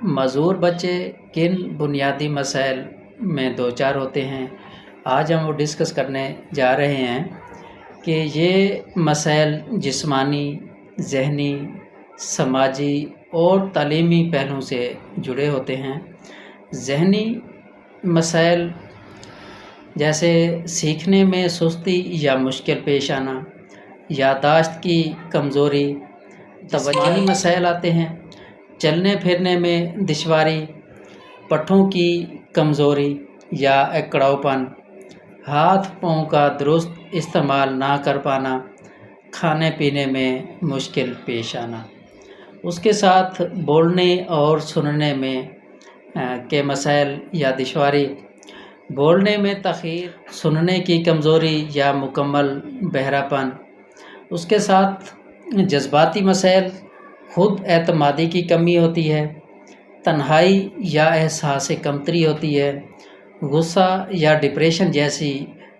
معذور بچے کن بنیادی مسائل میں دوچار ہوتے ہیں، آج ہم وہ ڈسکس کرنے جا رہے ہیں کہ یہ مسائل جسمانی، ذہنی، سماجی اور تعلیمی پہلوؤں سے جڑے ہوتے ہیں۔ ذہنی مسائل جیسے سیکھنے میں سستی یا مشکل پیش آنا، یادداشت کی کمزوری، توجہی مسائل آتے ہیں، چلنے پھرنے میں دشواری، پٹھوں کی کمزوری یا اکڑاؤ پن، ہاتھ پاؤں کا درست استعمال نہ کر پانا، کھانے پینے میں مشکل پیش آنا۔ اس کے ساتھ بولنے اور سننے میں کے مسائل یا دشواری، بولنے میں تاخیر، سننے کی کمزوری یا مکمل بہرا پن۔ اس کے ساتھ جذباتی مسائل، خود اعتمادی کی کمی ہوتی ہے، تنہائی یا احساس کمتری ہوتی ہے، غصہ یا ڈپریشن جیسی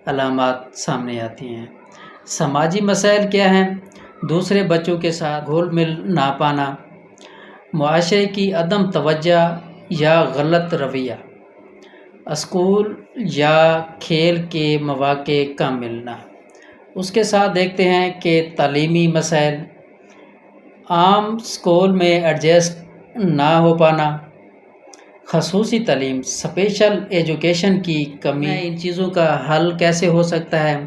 علامات سامنے آتی ہیں۔ سماجی مسائل کیا ہیں؟ دوسرے بچوں کے ساتھ گھل مل نہ پانا، معاشرے کی عدم توجہ یا غلط رویہ، اسکول یا کھیل کے مواقع کم ملنا۔ اس کے ساتھ دیکھتے ہیں کہ تعلیمی مسائل، عام اسکول میں ایڈجسٹ نہ ہو پانا، خصوصی تعلیم، اسپیشل ایجوکیشن کی کمی۔ ان چیزوں کا حل کیسے ہو سکتا ہے؟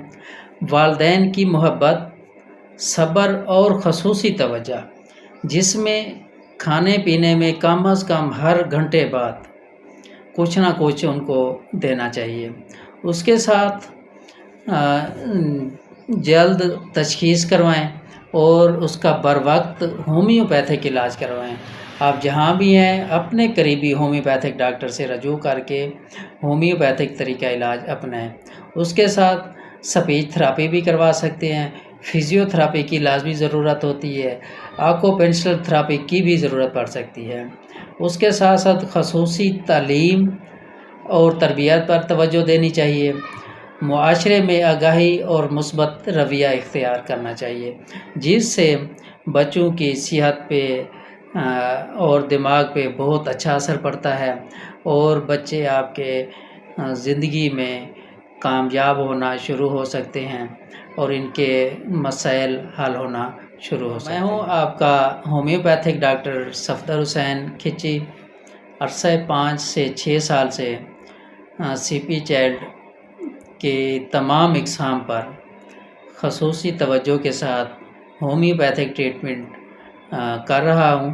والدین کی محبت، صبر اور خصوصی توجہ، جس میں کھانے پینے میں کم از کم ہر گھنٹے بعد کچھ نہ کچھ ان کو دینا چاہیے۔ اس کے ساتھ جلد تشخیص کروائیں اور اس کا بروقت ہومیوپیتھک علاج کروائیں۔ آپ جہاں بھی ہیں اپنے قریبی ہومیوپیتھک ڈاکٹر سے رجوع کر کے ہومیوپیتھک طریقہ علاج اپنائیں۔ اس کے ساتھ اسپیچ تھراپی بھی کروا سکتے ہیں، فزیو تھراپی کی لازمی ضرورت ہوتی ہے، آکو پنکچر تھراپی کی بھی ضرورت پڑ سکتی ہے۔ اس کے ساتھ ساتھ خصوصی تعلیم اور تربیت پر توجہ دینی چاہیے، معاشرے میں آگاہی اور مثبت رویہ اختیار کرنا چاہیے، جس سے بچوں کی صحت پہ اور دماغ پہ بہت اچھا اثر پڑتا ہے اور بچے آپ کے زندگی میں کامیاب ہونا شروع ہو سکتے ہیں اور ان کے مسائل حل ہونا شروع ہو سکتے ہیں۔ میں ہوں آپ کا ہومیوپیتھک ڈاکٹر صفدر حسین کھچی، عرصہ 5 سے 6 سال سے سی پی چائلڈ کے تمام اقسام پر خصوصی توجہ کے ساتھ ہومیوپیتھک ٹریٹمنٹ کر رہا ہوں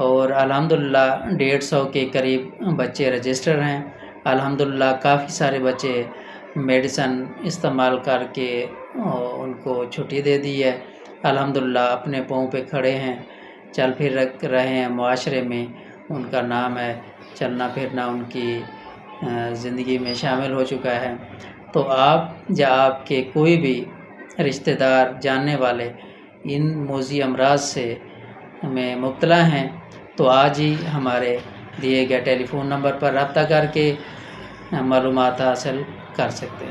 اور الحمدللہ 150 کے قریب بچے رجسٹر ہیں۔ الحمدللہ کافی سارے بچے میڈیسن استعمال کر کے ان کو چھٹی دے دی ہے، الحمدللہ اپنے پاؤں پہ کھڑے ہیں، چل پھر رہے ہیں، معاشرے میں ان کا نام ہے، چلنا پھرنا ان کی زندگی میں شامل ہو چکا ہے۔ تو آپ یا آپ کے کوئی بھی رشتہ دار جاننے والے ان موذی امراض سے میں مبتلا ہیں تو آج ہی ہمارے دیے گئے ٹیلی فون نمبر پر رابطہ کر کے معلومات حاصل کر سکتے ہیں۔